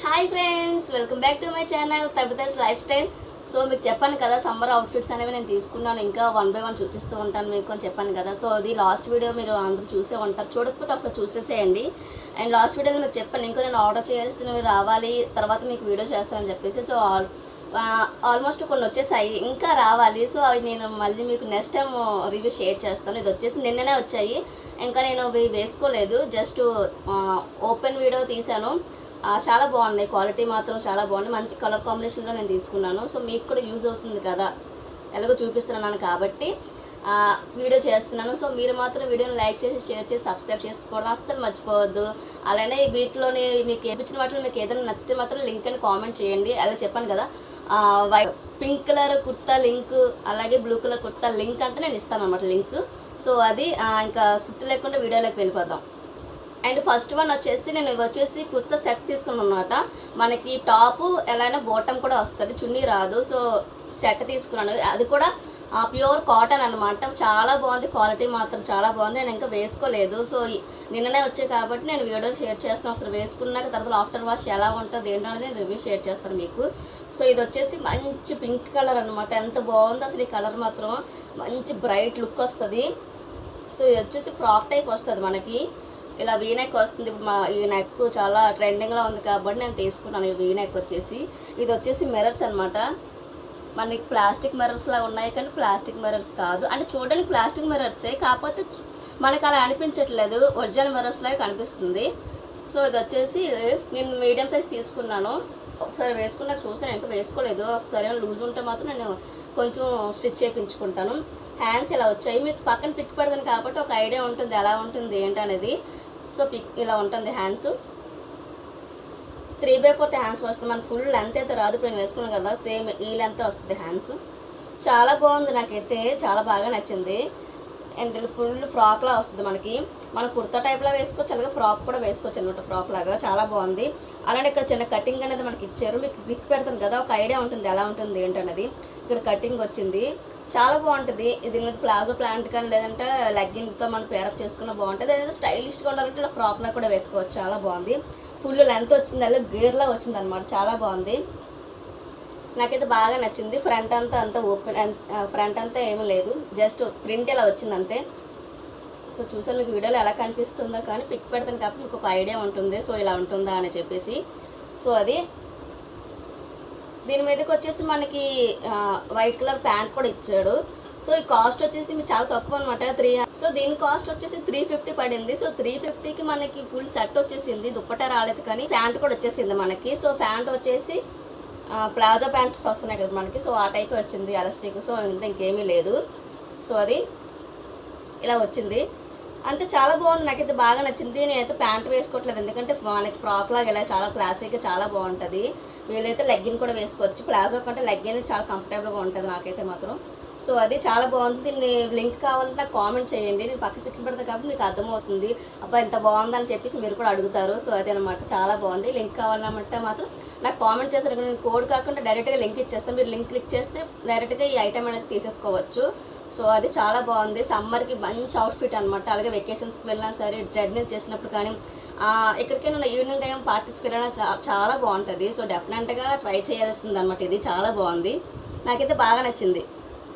Hi friends, welcome back to my channel Tabitha's lifestyle. So మీకు చెప్పాను కదా, summer outfits అనేవి నేను తీసుకున్నాను. ఇంకా 1 by 1 చూపిస్తూ ఉంటాను మీకు అని చెప్పాను కదా. సో అది లాస్ట్ వీడియో మీరు అందరూ చూసే ఉంటారు. చూడకపోతే ఒకసారి చూసేసేయండి. అండ్ లాస్ట్ వీడియోలో మీకు చెప్పాను, ఇంకా నేను ఆర్డర్ చేయాల్సినవి రావాలి, తర్వాత మీకు వీడియో చేస్తానని చెప్పేసి. సో ఆల్మోస్ట్ కొన్ని వచ్చేసాయి, ఇంకా రావాలి. సో అవి నేను మళ్ళీ మీకు నెక్స్ట్ టైం రివ్యూ షేర్ చేస్తాను. ఇది వచ్చేసి నిన్ననే వచ్చాయి, ఇంకా నేను అవి వేసుకోలేదు, జస్ట్ ఓపెన్ వీడియో తీశాను. చాలా బాగున్నాయి, క్వాలిటీ మాత్రం చాలా బాగుంది. మంచి కలర్ కాంబినేషన్లో నేను తీసుకున్నాను. సో మీకు కూడా యూజ్ అవుతుంది కదా, ఎలాగో చూపిస్తున్నాను కాబట్టి వీడియో చేస్తున్నాను. సో మీరు మాత్రం వీడియోని లైక్ చేసి, షేర్ చేసి, సబ్స్క్రైబ్ చేసుకోవడం అస్సలు మర్చిపోవద్దు. అలానే వీటిలోని మీకు ఏపించిన వాటిలో మీకు ఏదైనా నచ్చితే మాత్రం లింక్ అని కామెంట్ చేయండి. అలా చెప్పాను కదా, పింక్ కలర్ కుర్తా లింక్, అలాగే బ్లూ కలర్ కుర్తా లింక్ అంటే నేను ఇస్తాను అన్నమాట లింక్స్. సో అది ఇంకా సుత్తి లేకుండా వీడియోలోకి వెళ్ళిపోదాం. అండ్ ఫస్ట్ వన్ వచ్చేసి నేను ఇవి వచ్చేసి కుర్తా సెట్స్ తీసుకున్నాను అనమాట. మనకి టాపు ఎలా బాటమ్ కూడా వస్తుంది, చున్నీ రాదు. సో సెట్ తీసుకున్నాను, అది కూడా ప్యూర్ కాటన్ అనమాట. చాలా బాగుంది, క్వాలిటీ మాత్రం చాలా బాగుంది. నేను ఇంకా వేసుకోలేదు, సో నిన్ననే వచ్చాయి కాబట్టి నేను వీడియో షేర్ చేస్తాను. అసలు వేసుకున్నాక తర్వాత ఆఫ్టర్ వాష్ ఎలా ఉంటుంది ఏంటనేది నేను రివ్యూ షేర్ చేస్తాను మీకు. సో ఇది వచ్చేసి మంచి పింక్ కలర్ అనమాట. ఎంత బాగుంది అసలు, ఈ కలర్ మాత్రం మంచి బ్రైట్ లుక్ వస్తుంది. సో ఇది వచ్చేసి ఫ్రాక్ టైప్ వస్తుంది మనకి, ఇలా వీనెక్ వస్తుంది. ఈ నెక్ చాలా ట్రెండింగ్లో ఉంది కాబట్టి నేను తీసుకున్నాను. ఈ వీనెక్ వచ్చేసి ఇది వచ్చేసి మిర్రర్స్ అనమాట. మనకి ప్లాస్టిక్ మిర్రర్స్ లాగా ఉన్నాయి కానీ ప్లాస్టిక్ మిర్రర్స్ కాదు. అంటే చూడడానికి ప్లాస్టిక్ మిర్రర్సే, కాకపోతే మనకు అలా అనిపించట్లేదు, ఒరిజినల్ మిర్రర్స్ లాగా కనిపిస్తుంది. సో ఇది వచ్చేసి నేను మీడియం సైజ్ తీసుకున్నాను. ఒకసారి వేసుకున్నాక చూస్తే నేను ఇంకా వేసుకోలేదు. ఒకసారి లూజ్ ఉంటే మాత్రం నేను కొంచెం స్టిచ్ చేయించుకుంటాను. హ్యాండ్స్ ఇలా వచ్చాయి, మీకు పక్కన పిక్ పెడతాను కాబట్టి ఒక ఐడియా ఉంటుంది ఎలా ఉంటుంది ఏంటనేది. సో పిక్ ఇలా ఉంటుంది హ్యాండ్స్. 3/4 హ్యాండ్స్ వస్తుంది, మనకు ఫుల్ లెంత్ అయితే రాదు. ఇప్పుడు నేను వేసుకున్నాను కదా, సేమ్ ఈ లెంత్ వస్తుంది హ్యాండ్స్. చాలా బాగుంది, నాకైతే చాలా బాగా నచ్చింది. అండ్ ఫుల్ ఫ్రాక్లా వస్తుంది మనకి. మనం కుర్తా టైప్లో వేసుకోవచ్చు, అలాగే ఫ్రాక్ కూడా వేసుకోవచ్చు అనమాట, ఫ్రాక్ లాగా. చాలా బాగుంది. అలానే ఇక్కడ చిన్న కటింగ్ అనేది మనకి ఇచ్చారు, మీకు పిక్ పెడతాను కదా, ఒక ఐడియా ఉంటుంది ఎలా ఉంటుంది ఏంటనేది. ఇక్కడ కటింగ్ వచ్చింది, చాలా బాగుంటుంది. దీని మీద ప్లాజో ప్యాంట్ కానీ లేదంటే లెగ్గిన్తో మనం పేరప్ చేసుకున్న బాగుంటుంది. అదే స్టైలిష్గా ఉండాలంటే ఇలా ఫ్రాక్లా కూడా వేసుకోవచ్చు. చాలా బాగుంది, ఫుల్ లెంత్ వచ్చింది, అలా గేర్లా వచ్చింది అనమాట. చాలా బాగుంది, నాకైతే బాగా నచ్చింది. ఫ్రంట్ అంతా ఓపెన్, ఫ్రంట్ అంతా ఏమీ లేదు, జస్ట్ ప్రింట్ ఇలా వచ్చింది అంతే. సో చూసాను, మీకు వీడియోలో ఎలా కనిపిస్తుందో కానీ పిక్ పెడతాను కాబట్టి మీకు ఒక ఐడియా ఉంటుంది, సో ఇలా ఉంటుందా అని చెప్పేసి. సో అది దీని మీదకి వచ్చేసి మనకి వైట్ కలర్ ప్యాంట్ కూడా ఇచ్చాడు. సో ఈ కాస్ట్ వచ్చేసి మీకు చాలా తక్కువ అనమాట, 3. సో దీని కాస్ట్ వచ్చేసి 350 పడింది. సో 350కి మనకి ఫుల్ సెట్ వచ్చేసింది, దుప్పటా రాలేదు కానీ ప్యాంట్ కూడా వచ్చేసింది మనకి. సో ప్యాంట్ వచ్చేసి ప్లాజో ప్యాంట్స్ వస్తున్నాయి కదా మనకి, సో ఆ టైప్ వచ్చింది ఎలాస్టిక్. సో ఇంకేమీ లేదు. సో అది ఇలా వచ్చింది అంతే. చాలా బాగుంది, నాకైతే బాగా నచ్చింది. నేనైతే ప్యాంట్ వేసుకోవట్లేదు, ఎందుకంటే మనకి ఫ్రాక్ లాగా ఇలా చాలా క్లాసిక్గా చాలా బాగుంటుంది. వీళ్ళైతే లెగ్గిన్ కూడా వేసుకోవచ్చు, ప్లాజో కంటే లెగ్గిన్ చాలా కంఫర్టబుల్గా ఉంటుంది నాకైతే మాత్రం. సో అది చాలా బాగుంది. దీన్ని లింక్ కావాలంటే నాకు కామెంట్ చేయండి, నేను పక్కన పిక్ పెడతాను కాబట్టి మీకు అర్థమవుతుంది. అబ్బా ఎంత బాగుందని చెప్పేసి మీరు కూడా అడుగుతారు. సో అదే అనమాట, చాలా బాగుంది. లింక్ కావాలన్నమాట మాత్రం నాకు కామెంట్ చేస్తారు. నేను కోడ్ కాకుండా డైరెక్ట్గా లింక్ ఇచ్చేస్తాను, మీరు లింక్ క్లిక్ చేస్తే డైరెక్ట్గా ఈ ఐటమ్ అనేది తీసేసుకోవచ్చు. సో అది చాలా బాగుంది, సమ్మర్కి మంచి అవుట్ఫిట్ అనమాట. అలాగే వెకేషన్స్కి వెళ్ళినా సరే, ట్రెడ్మిల్ చేసినప్పుడు కానీ, ఎక్కడికైనా ఈవినింగ్ టైం పార్టీస్కి వెళ్ళినా చాలా బాగుంటుంది. సో డెఫినెట్గా ట్రై చేయాల్సింది అనమాట. ఇది చాలా బాగుంది, నాకైతే బాగా నచ్చింది.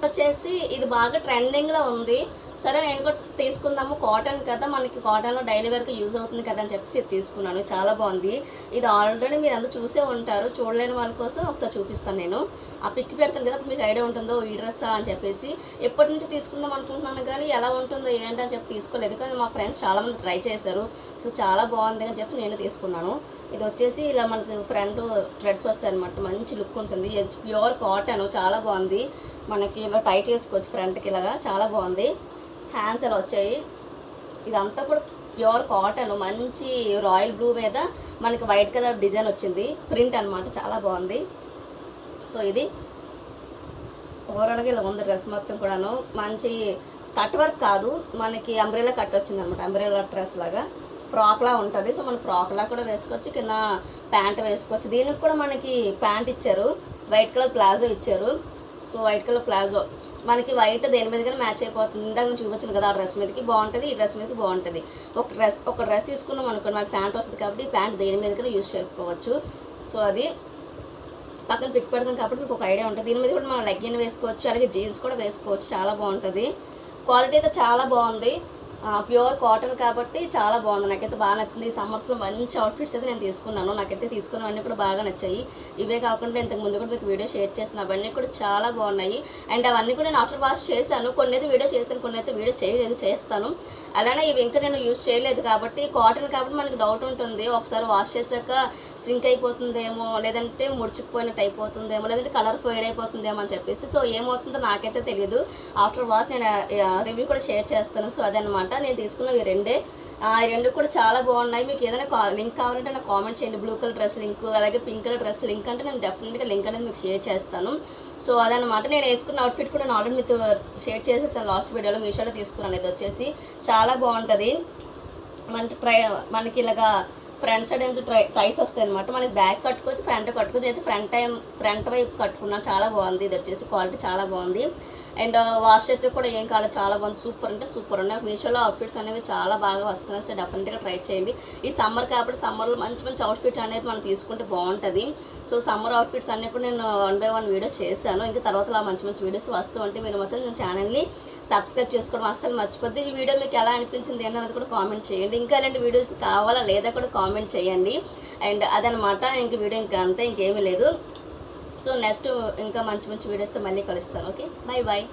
వచ్చేసి ఇది బాగా ట్రెండింగ్లో ఉంది. సరే నేను కూడా తీసుకుందాము, కాటన్ కదా మనకి, కాటన్లో డైలీ వేర్కి యూజ్ అవుతుంది కదా అని చెప్పేసి తీసుకున్నాను. చాలా బాగుంది. ఇది ఆల్రెడీ మీరు అందరూ చూసే ఉంటారు, చూడలేని వాళ్ళ కోసం ఒకసారి చూపిస్తాను. నేను ఆ పిక్ పెడతాను కదా, మీకు ఐడియా ఉంటుందో ఈ డ్రెస్సా అని చెప్పేసి. ఎప్పటి నుంచి తీసుకుందాం అనుకుంటున్నాను కానీ ఎలా ఉంటుందో ఏంటని చెప్పి తీసుకోలేదు, కానీ మా ఫ్రెండ్స్ చాలామంది ట్రై చేశారు. సో చాలా బాగుంది అని చెప్పి నేను తీసుకున్నాను. ఇది వచ్చేసి ఇలా మనకి ఫ్రంట్ థ్రెడ్స్ వస్తాయి అనమాట, మంచి లుక్ ఉంటుంది. ప్యూర్ కాటన్, చాలా బాగుంది. మనకి ఇలా టై చేసుకోవచ్చు ఫ్రంట్కి ఇలాగా, చాలా బాగుంది. హ్యాండ్స్ ఇలా వచ్చాయి. ఇదంతా కూడా ప్యూర్ కాటన్, మంచి రాయల్ బ్లూ మీద మనకి వైట్ కలర్ డిజైన్ వచ్చింది, ప్రింట్ అనమాట. చాలా బాగుంది. సో ఇది ఓవరాల్గా ఇలా ఉంది డ్రెస్ మొత్తం కూడాను. మంచి కట్ వర్క్ కాదు, మనకి అంబ్రెల్లా కట్ వచ్చింది అనమాట, అంబ్రెల్లా డ్రెస్ లాగా ఫ్రాక్లా ఉంటుంది. సో మనం ఫ్రాక్లా కూడా వేసుకోవచ్చు, కింద ప్యాంట్ వేసుకోవచ్చు. దీనికి కూడా మనకి ప్యాంట్ ఇచ్చారు, వైట్ కలర్ ప్లాజో ఇచ్చారు. సో వైట్ కలర్ ప్లాజో మనకి వైట్ దేని మీద కానీ మ్యాచ్ అయిపోతుంది. ఇందాక నేను చూపించాను కదా, ఆ డ్రెస్ మీదకి బాగుంటుంది, ఈ డ్రెస్ మీదకి బాగుంటుంది. ఒక డ్రెస్ తీసుకున్నాం అనుకోండి, మనకి ప్యాంట్ వస్తుంది కాబట్టి ఈ ప్యాంట్ దేని మీద కానీ యూజ్ చేసుకోవచ్చు. సో అది పక్కన పిక్ పెడతాం కాబట్టి మీకు ఒక ఐడియా ఉంటుంది. దీని మీద కూడా మనం లెగ్గిన్ వేసుకోవచ్చు, అలాగే జీన్స్ కూడా వేసుకోవచ్చు. చాలా బాగుంటుంది. క్వాలిటీ అయితే చాలా బాగుంది. ప్యూర్ కాటన్ కాబట్టి చాలా బాగుంది. నాకైతే బాగా నచ్చింది. ఈ సమ్మర్స్లో మంచి అవుట్ఫిట్స్ అయితే నేను తీసుకున్నాను. నాకైతే తీసుకున్నవన్నీ కూడా బాగా నచ్చాయి. ఇవే కాకుండా ఇంతకు ముందు కూడా మీకు వీడియో షేర్ చేసిన అవన్నీ కూడా చాలా బాగున్నాయి. అండ్ అవన్నీ కూడా నేను ఆఫ్టర్ వాష్ చేశాను. కొన్ని అయితే వీడియో చేశాను, కొన్ని అయితే వీడియో చేయలేదు, చేస్తాను. అలానే ఇవి ఇంకా నేను యూజ్ చేయలేదు కాబట్టి, కాటన్ కాబట్టి మనకి డౌట్ ఉంటుంది, ఒకసారి వాష్ చేశాక సింక్ అయిపోతుందేమో, లేదంటే ముడుచుకుపోయినట్టు అయిపోతుందేమో, లేదంటే కలర్ ఫేడ్ అయిపోతుందేమో అని చెప్పేసి. సో ఏమవుతుందో నాకైతే తెలియదు. ఆఫ్టర్ వాష్ నేను రివ్యూ కూడా షేర్ చేస్తాను. సో అదనమాట నేను తీసుకున్నవి రెండే. ఈ రెండు కూడా చాలా బాగున్నాయి. మీకు ఏదైనా లింక్ కావాలంటే నాకు కామెంట్ చేయండి. బ్లూ కలర్ డ్రెస్ లింక్, అలాగే పింక్ కలర్ డ్రెస్ లింక్ అంటే నేను డెఫినెట్గా లింక్ అనేది మీకు షేర్ చేస్తాను. సో అదనమాట నేను వేసుకున్న అవుట్ఫిట్ కూడా నేను ఆల్రెడీ మీతో షేర్ చేసేసాను లాస్ట్ వీడియోలో. మీషోలో తీసుకున్నాను. ఇది వచ్చేసి చాలా బాగుంటుంది. మనకి ఇలాగా ఫ్రంట్ సైడ్ నుంచి టైస్ వస్తాయి అనమాట. మనకి బ్యాక్ కట్టుకోవచ్చు, ఫ్రంట్ కట్టుకోవచ్చు. అయితే ఫ్రంట్ వైపు కట్టుకున్నాను. చాలా బాగుంది. ఇది వచ్చేసి క్వాలిటీ చాలా బాగుంది. అండ్ వాష్ చేస్తే కూడా ఏం కాలేదు, చాలా బాగుంది. సూపర్ అంటే సూపర్ ఉన్నాయి. మీషోలో అవుట్ఫిట్స్ అనేవి చాలా బాగా వస్తున్నాయి. సో డెఫినెట్గా ట్రై చేయండి. ఈ సమ్మర్ కాబట్టి సమ్మర్లో మంచి మంచి అవుట్ఫిట్ అనేది మనం తీసుకుంటే బాగుంటుంది. సో సమ్మర్ అవుట్ఫిట్స్ అన్నీ కూడా నేను 1 by 1 వీడియోస్ చేశాను. ఇంకా తర్వాత మంచి మంచి వీడియోస్ వస్తూ ఉంటే మీరు మాత్రం నేను ఛానల్ని సబ్స్క్రైబ్ చేసుకోవడం అస్సలు మర్చిపోద్ది. ఈ వీడియో మీకు ఎలా అనిపించింది అనేది కూడా కామెంట్ చేయండి. ఇంకా ఇలాంటి వీడియోస్ కావాలా లేదా కూడా కామెంట్ చేయండి. అండ్ అదనమాట ఇంక వీడియో ఇంకా అంతే, ఇంకేమీ లేదు. సో నెక్స్ట్ ఇంకా మంచి మంచి వీడియోస్తో మళ్ళీ కలుస్తాను. Okay, bye bye.